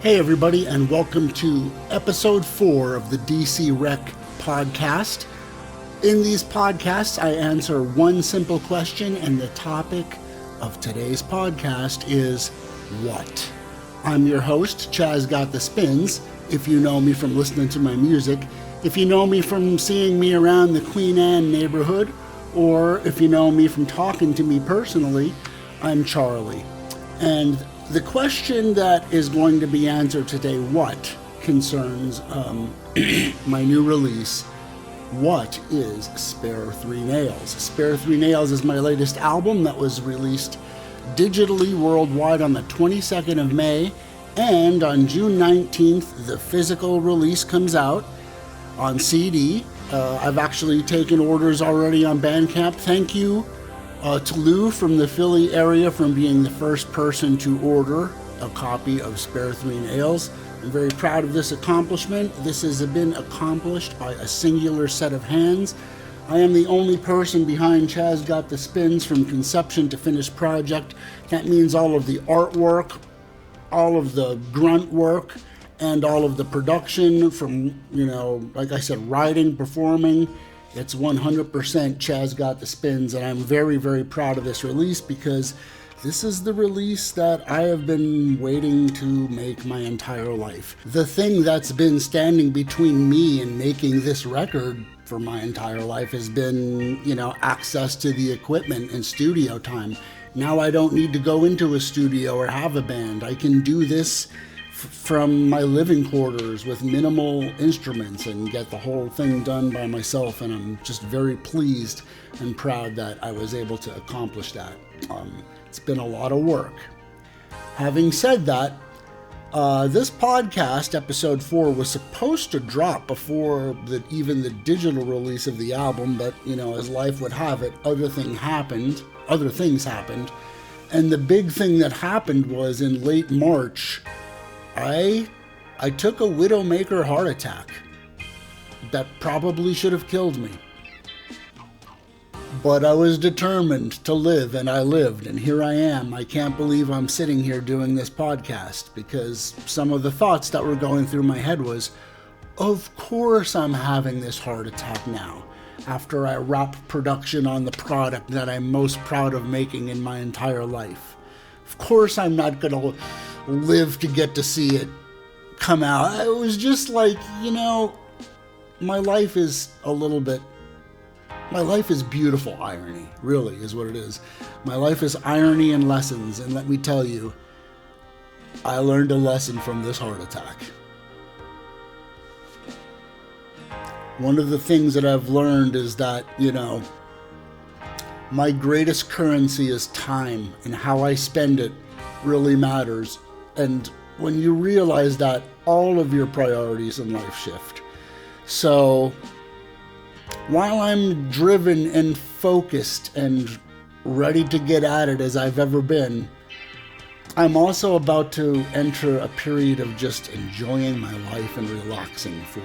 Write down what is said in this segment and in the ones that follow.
Hey everybody, and welcome to episode 4 of the DCRec podcast. In these podcasts, I answer one simple question, and the topic of today's podcast is what? I'm your host, Chaz Got the Spins, if you know me from listening to my music, if you know me from seeing me around the Queen Anne neighborhood, or if you know me from talking to me personally, I'm Charlie. And the question that is going to be answered today, what, concerns my new release, What is Spare 3 Nails? Spare 3 Nails is my latest album that was released digitally worldwide on the 22nd of May, and on June 19th, the physical release comes out on CD. I've actually taken orders already on Bandcamp. Thank you to Lou from the Philly area from being the first person to order a copy of Spare 3 Nails. I'm very proud of this accomplishment. This has been accomplished by a singular set of hands. I am the only person behind Chaz Got the Spins from conception to finished project. That means all of the artwork, all of the grunt work, and all of the production from, like I said, writing, performing. It's 100% Chaz Got the Spins, and I'm very, very proud of this release because this is the release that I have been waiting to make my entire life. The thing that's been standing between me and making this record for my entire life has been, access to the equipment and studio time. Now I don't need to go into a studio or have a band. I can do this from my living quarters with minimal instruments and get the whole thing done by myself, and I'm just very pleased and proud that I was able to accomplish that. It's been a lot of work. Having said that, this podcast, episode 4, was supposed to drop before even the digital release of the album, but as life would have it, other things happened, and the big thing that happened was in late March, I took a widowmaker heart attack that probably should have killed me. But I was determined to live, and I lived, and here I am. I can't believe I'm sitting here doing this podcast, because some of the thoughts that were going through my head was, of course I'm having this heart attack now, after I wrap production on the product that I'm most proud of making in my entire life. Of course I'm not going to live to get to see it come out. It was just like, my life is beautiful irony, really, is what it is. My life is irony and lessons, and let me tell you, I learned a lesson from this heart attack. One of the things that I've learned is that, my greatest currency is time, and how I spend it really matters. And when you realize that, all of your priorities in life shift. So while I'm driven and focused and ready to get at it as I've ever been, I'm also about to enter a period of just enjoying my life and relaxing for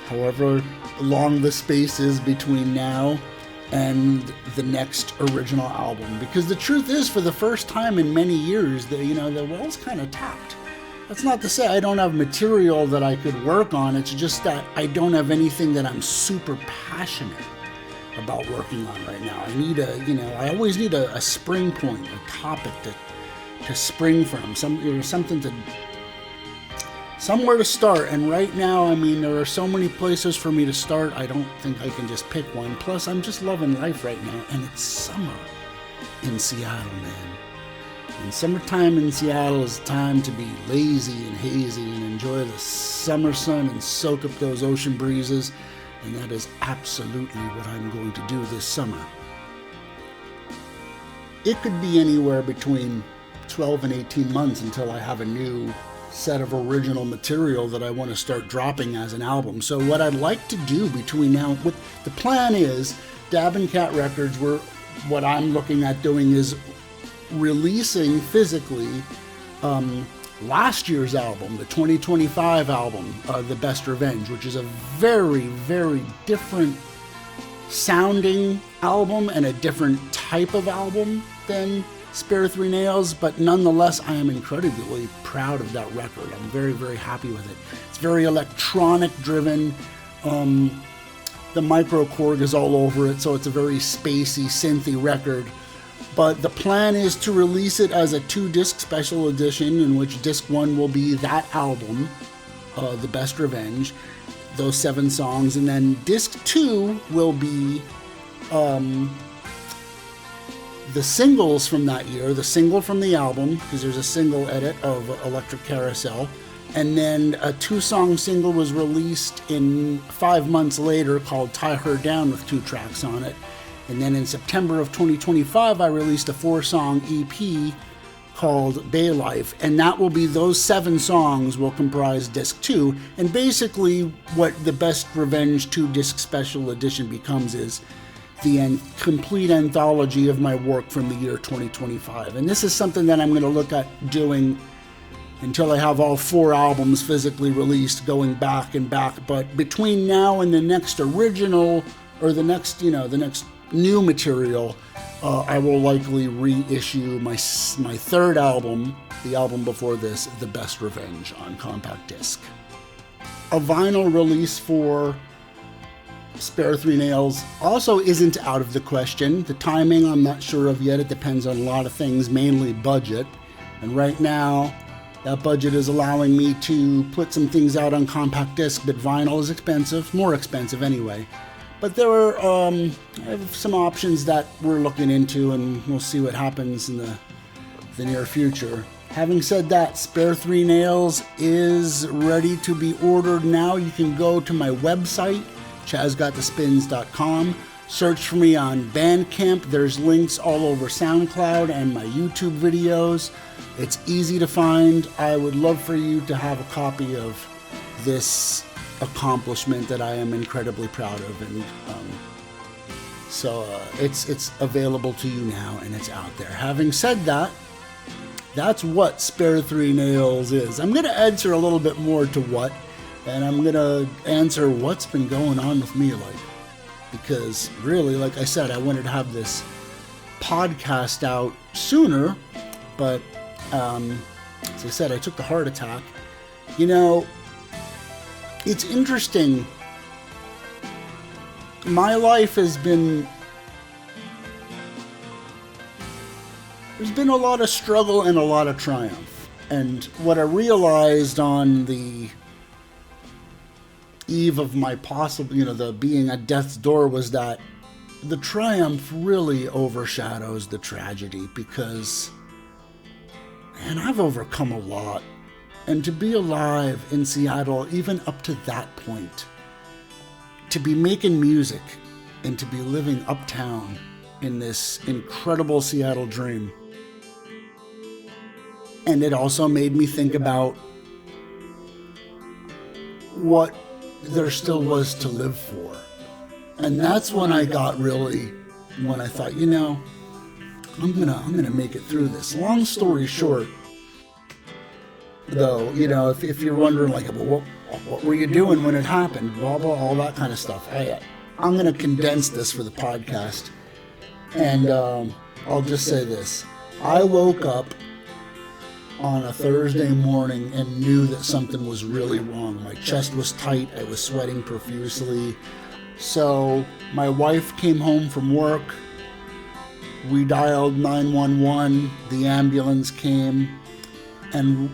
however long the space is between now and the next original album. Because the truth is, for the first time in many years, the well's kind of tapped. That's not to say I don't have material that I could work on. It's just that I don't have anything that I'm super passionate about working on right now. I always need a spring point, a topic to spring from, somewhere to start. And right now, there are so many places for me to start, I don't think I can just pick one. Plus, I'm just loving life right now, and it's summer in Seattle, man. And summertime in Seattle is time to be lazy and hazy and enjoy the summer sun and soak up those ocean breezes, and that is absolutely what I'm going to do this summer. It could be anywhere between 12 and 18 months until I have a new set of original material that I want to start dropping as an album. So what I'd like to do between now, the plan is, Dab and Cat Records, what I'm looking at doing is releasing physically last year's album, the 2025 album, The Best Revenge, which is a very, very different sounding album and a different type of album than Spare Three Nails, but nonetheless, I am incredibly proud of that record. I'm very, very happy with it. It's very electronic driven. The micro Korg is all over it, so it's a very spacey, synthy record. But the plan is to release it as a 2-disc special edition, in which disc 1 will be that album, The Best Revenge, those 7 songs, and then disc 2 will be the singles from that year, the single from the album, because there's a single edit of Electric Carousel, and then a 2-song single was released in 5 months later called Tie Her Down with 2 tracks on it. And then in September of 2025, I released a 4-song EP called Bay Life, and that will be, those 7 songs will comprise disc 2, and basically what the Best Revenge 2-disc special edition becomes is the complete anthology of my work from the year 2025. And this is something that I'm going to look at doing until I have all 4 albums physically released, going back and back. But between now and the next original, or the next new material, I will likely reissue my 3rd album, the album before this, The Best Revenge, on compact disc. A vinyl release for Spare Three Nails also isn't out of the question. The timing I'm not sure of yet. It depends on a lot of things, mainly budget. And right now, that budget is allowing me to put some things out on compact disc, but vinyl is expensive, more expensive anyway. But there are, I have some options that we're looking into, and we'll see what happens in the near future. Having said that, Spare Three Nails is ready to be ordered now. You can go to my website, chazgotthespins.com. Search for me on Bandcamp. There's links all over SoundCloud and my YouTube videos. It's easy to find. I would love for you to have a copy of this accomplishment that I am incredibly proud of, and so it's available to you now, and it's out there. Having said that, that's what Spare Three Nails is. I'm going to answer a little bit more to what, and I'm going to answer what's been going on with me, because really, like I said, I wanted to have this podcast out sooner, but as I said, I took the heart attack. It's interesting. My life has been, there's been a lot of struggle and a lot of triumph. And what I realized on the eve of my possible, the being at death's door, was that the triumph really overshadows the tragedy, because, man, I've overcome a lot. And to be alive in Seattle, even up to that point, to be making music and to be living uptown in this incredible Seattle dream. And it also made me think about what there still was to live for. And that's when I got really, when I thought, I'm gonna make it through this. Long story short, though, if you're wondering, what were you doing when it happened, blah, blah, all that kind of stuff, I'm going to condense this for the podcast, and I'll just say this. I woke up on a Thursday morning and knew that something was really wrong. My chest was tight, I was sweating profusely, so my wife came home from work. We dialed 911, the ambulance came, and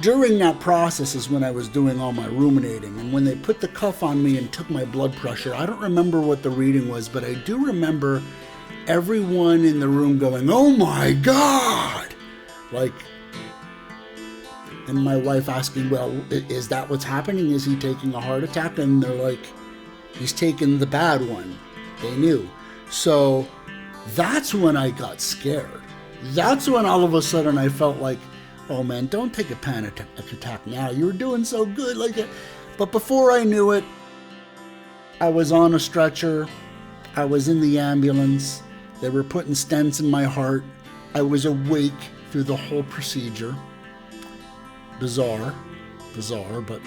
during that process is when I was doing all my ruminating. And when they put the cuff on me and took my blood pressure, I don't remember what the reading was, but I do remember everyone in the room going, "Oh my God!" And my wife asking, "Well, is that what's happening? Is he taking a heart attack?" And they're like, "He's taking the bad one." They knew. So that's when I got scared. That's when all of a sudden I felt like, oh man, don't take a panic attack now. You were doing so good. But before I knew it, I was on a stretcher. I was in the ambulance. They were putting stents in my heart. I was awake through the whole procedure. Bizarre, but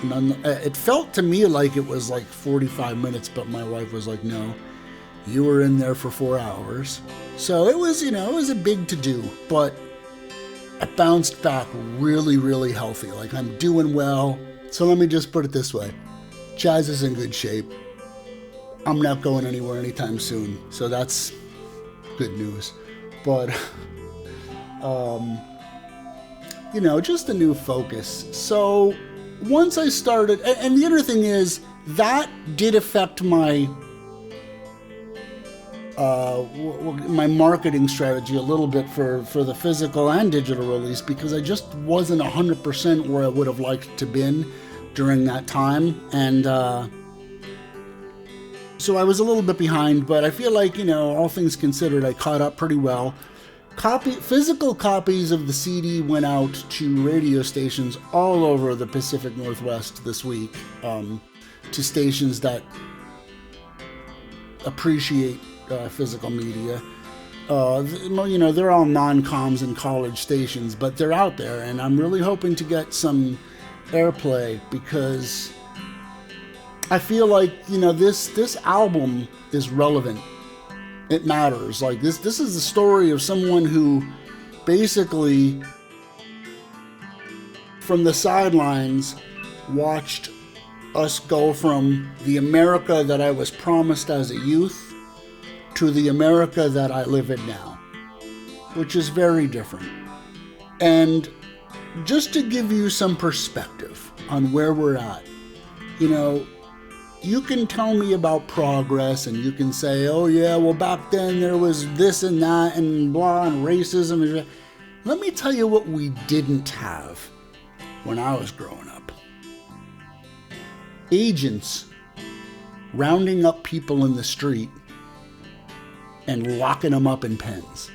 it felt to me like it was 45 minutes, but my wife was like, no, you were in there for 4 hours. So it was, it was a big to-do, but I bounced back really, really healthy. Like, I'm doing well. So let me just put it this way. Chaz is in good shape. I'm not going anywhere anytime soon. So that's good news. But, just a new focus. So once I started, and the other thing is, that did affect my marketing strategy a little bit for the physical and digital release, because I just wasn't 100% where I would have liked to been during that time. And so I was a little bit behind, but I feel like, all things considered, I caught up pretty well. Physical copies of the CD went out to radio stations all over the Pacific Northwest this week, to stations that appreciate physical media. They're all non-coms and college stations, but they're out there, and I'm really hoping to get some airplay, because I feel like, this album is relevant. It matters. Like, this is the story of someone who basically, from the sidelines, watched us go from the America that I was promised as a youth to the America that I live in now, which is very different. And just to give you some perspective on where we're at, you can tell me about progress, and you can say, oh yeah, well back then there was this and that and blah and racism. Let me tell you what we didn't have when I was growing up. Agents rounding up people in the street and locking them up in pens.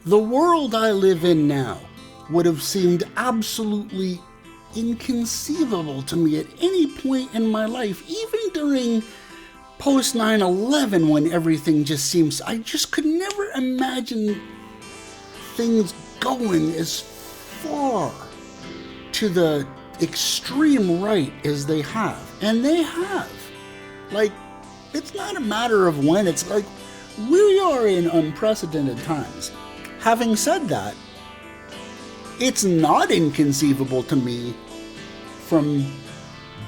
The world I live in now would have seemed absolutely inconceivable to me at any point in my life, even during post 9/11, when everything just seems, I just could never imagine things going as far to the extreme right as they have. And they have. Like, it's not a matter of when, it's like, we are in unprecedented times. Having said that, it's not inconceivable to me, from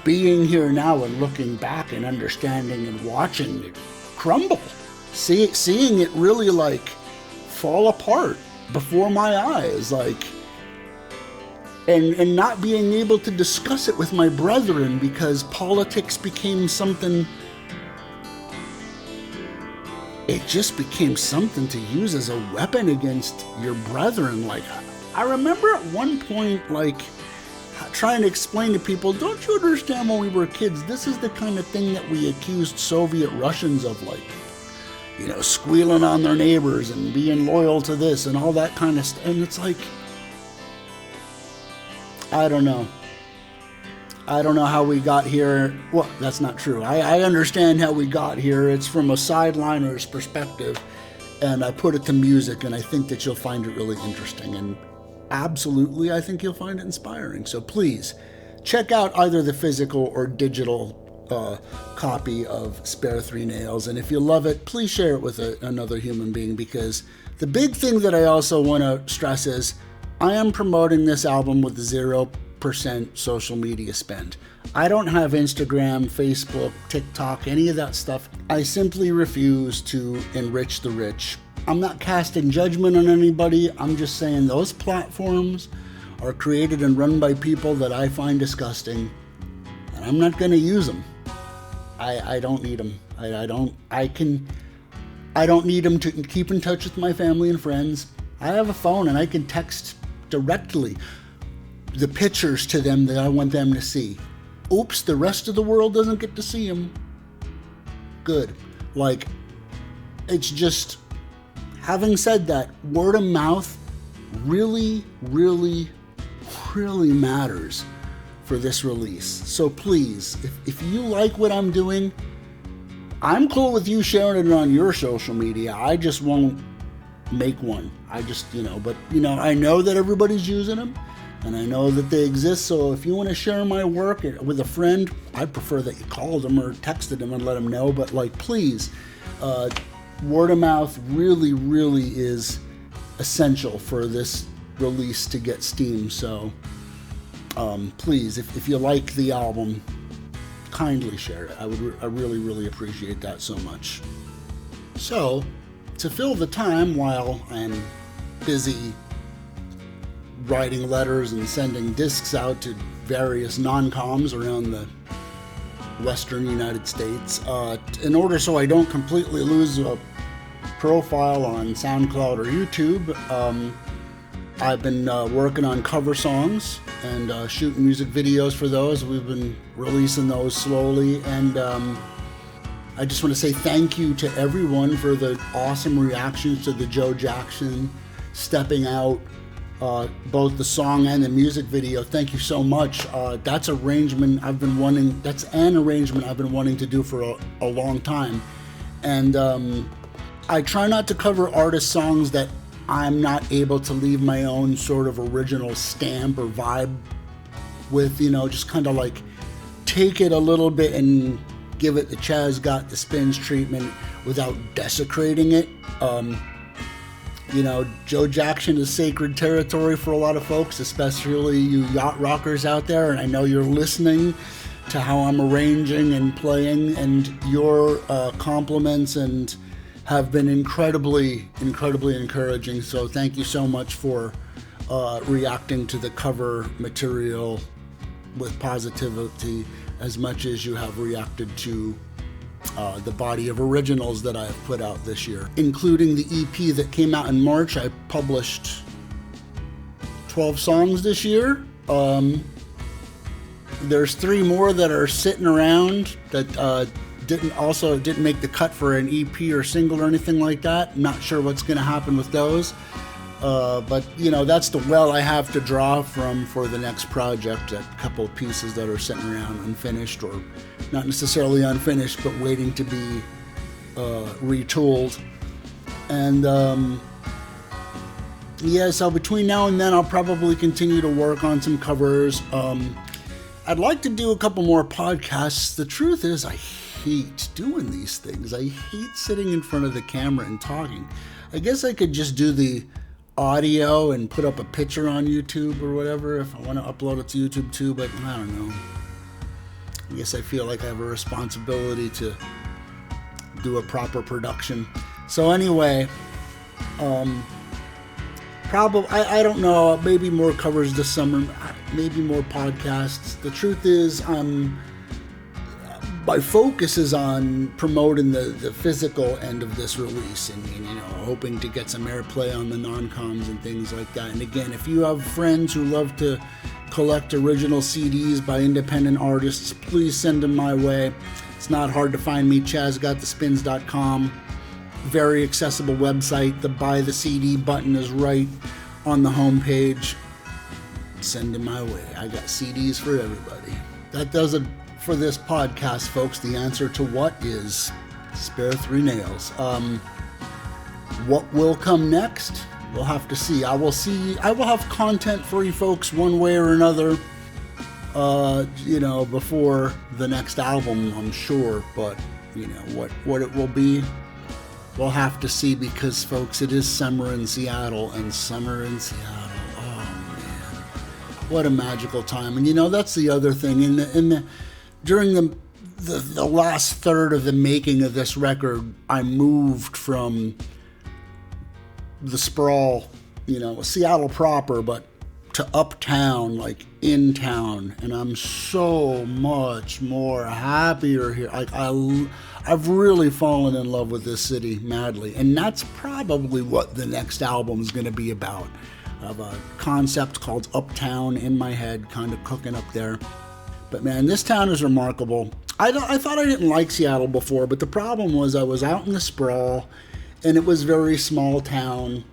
being here now and looking back and understanding and watching it crumble, seeing it really like fall apart before my eyes, like, and not being able to discuss it with my brethren because politics became something, it just became something to use as a weapon against your brethren. Like, I remember at one point, like, trying to explain to people, don't you understand, when we were kids, this is the kind of thing that we accused Soviet Russians of, like, squealing on their neighbors and being loyal to this and all that kind of stuff. And it's like, I don't know how we got here. Well, that's not true. I understand how we got here. It's from a sideliner's perspective, and I put it to music, and I think that you'll find it really interesting, and absolutely, I think you'll find it inspiring. So please, check out either the physical or digital copy of Spare Three Nails, and if you love it, please share it with another human being, because the big thing that I also want to stress is, I am promoting this album with 0% social media spend. I don't have Instagram, Facebook, TikTok, any of that stuff. I simply refuse to enrich the rich. I'm not casting judgment on anybody. I'm just saying those platforms are created and run by people that I find disgusting, and I'm not going to use them. I don't need them. I don't need them to keep in touch with my family and friends. I have a phone, and I can text directly the pictures to them that I want them to see. Oops, the rest of the world doesn't get to see them. Good. Like, it's just, having said that, word of mouth really, really, really matters for this release. So please, if you like what I'm doing, I'm cool with you sharing it on your social media. I just won't make one. I just, but I know that everybody's using them, And I know that they exist, so if you want to share my work with a friend, I prefer that you called them or texted them and let them know. But like, please, word of mouth really, really is essential for this release to get steam. So please, if you like the album, kindly share it. I really, really appreciate that so much. So, to fill the time while I'm busy writing letters and sending discs out to various non-coms around the western United States, in order so I don't completely lose a profile on SoundCloud or YouTube, I've been working on cover songs and shooting music videos for those. We've been releasing those slowly, and I just want to say thank you to everyone for the awesome reactions to the Joe Jackson Stepping Out, both the song and the music video. Thank you so much. That's an arrangement I've been wanting to do for a long time. And I try not to cover artist songs that I'm not able to leave my own sort of original stamp or vibe with, just kind of like take it a little bit and give it the Chaz Got the Spins treatment without desecrating it. Joe Jackson is sacred territory for a lot of folks, especially you yacht rockers out there, and I know you're listening to how I'm arranging and playing, and your compliments and have been incredibly, incredibly encouraging. So thank you so much for reacting to the cover material with positivity as much as you have reacted to the body of originals that I have put out this year, including the EP that came out in March. I published 12 songs this year. There's 3 more that are sitting around that didn't make the cut for an EP or single or anything like that. Not sure what's going to happen with those. But that's the well I have to draw from for the next project. A couple of pieces that are sitting around unfinished, or not necessarily unfinished, but waiting to be retooled. And so between now and then, I'll probably continue to work on some covers. I'd like to do a couple more podcasts. The truth is, I hate doing these things. I hate sitting in front of the camera and talking. I guess I could just do the audio and put up a picture on YouTube or whatever if I want to upload it to YouTube too, but I don't know. I guess I feel like I have a responsibility to do a proper production. So anyway, probably, I don't know, maybe more covers this summer, maybe more podcasts. The truth is, my focus is on promoting the physical end of this release and hoping to get some airplay on the non-coms and things like that. And again, if you have friends who love to collect original CDs by independent artists, please send them my way. It's not hard to find me, chazgotthespins.com. Very accessible website. The buy the CD button is right on the homepage. Send them my way. I got CDs for everybody. That does it for this podcast, folks. The answer to what is spare 3 nails. What will come next? We'll have to see. I will have content for you folks one way or another, before the next album, I'm sure. But, what it will be, we'll have to see, because, folks, it is summer in Seattle, and summer in Seattle, oh, man, what a magical time. And, that's the other thing. During the last third of the making of this record, I moved from the sprawl, Seattle proper, but to uptown, like in town, and I'm so much more happier here. I've really fallen in love with this city madly, and that's probably what the next album is going to be about. I have a concept called Uptown in my head, kind of cooking up there. But man, this town is remarkable. I thought I didn't like Seattle before, but the problem was I was out in the sprawl, and it was very small town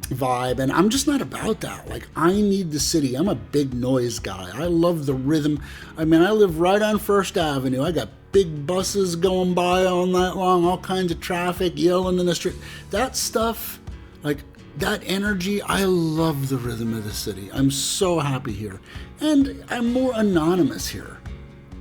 vibe, and I'm just not about that. Like, I need the city. I'm a big noise guy. I love the rhythm. I live right on First Avenue. I got big buses going by all night long, all kinds of traffic, yelling in the street. That stuff, like, that energy, I love the rhythm of the city. I'm so happy here. And I'm more anonymous here.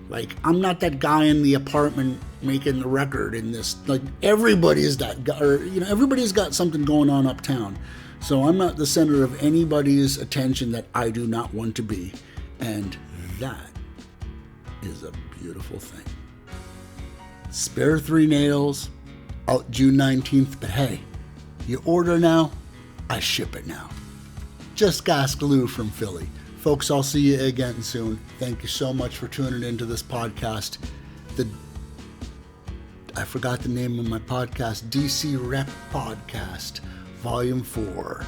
Like, I'm not that guy in the apartment making the record in this. Like, everybody's that guy, or, everybody's got something going on uptown. So I'm not the center of anybody's attention that I do not want to be. And that is a beautiful thing. Spare 3 Nails, out June 19th, but hey, you order now, I ship it now. Just ask Lou from Philly. Folks, I'll see you again soon. Thank you so much for tuning into this podcast. I forgot the name of my podcast, DCRec Podcast, Volume 4.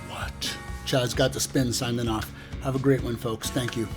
What? Chad's got the spin signing off. Have a great one, folks. Thank you.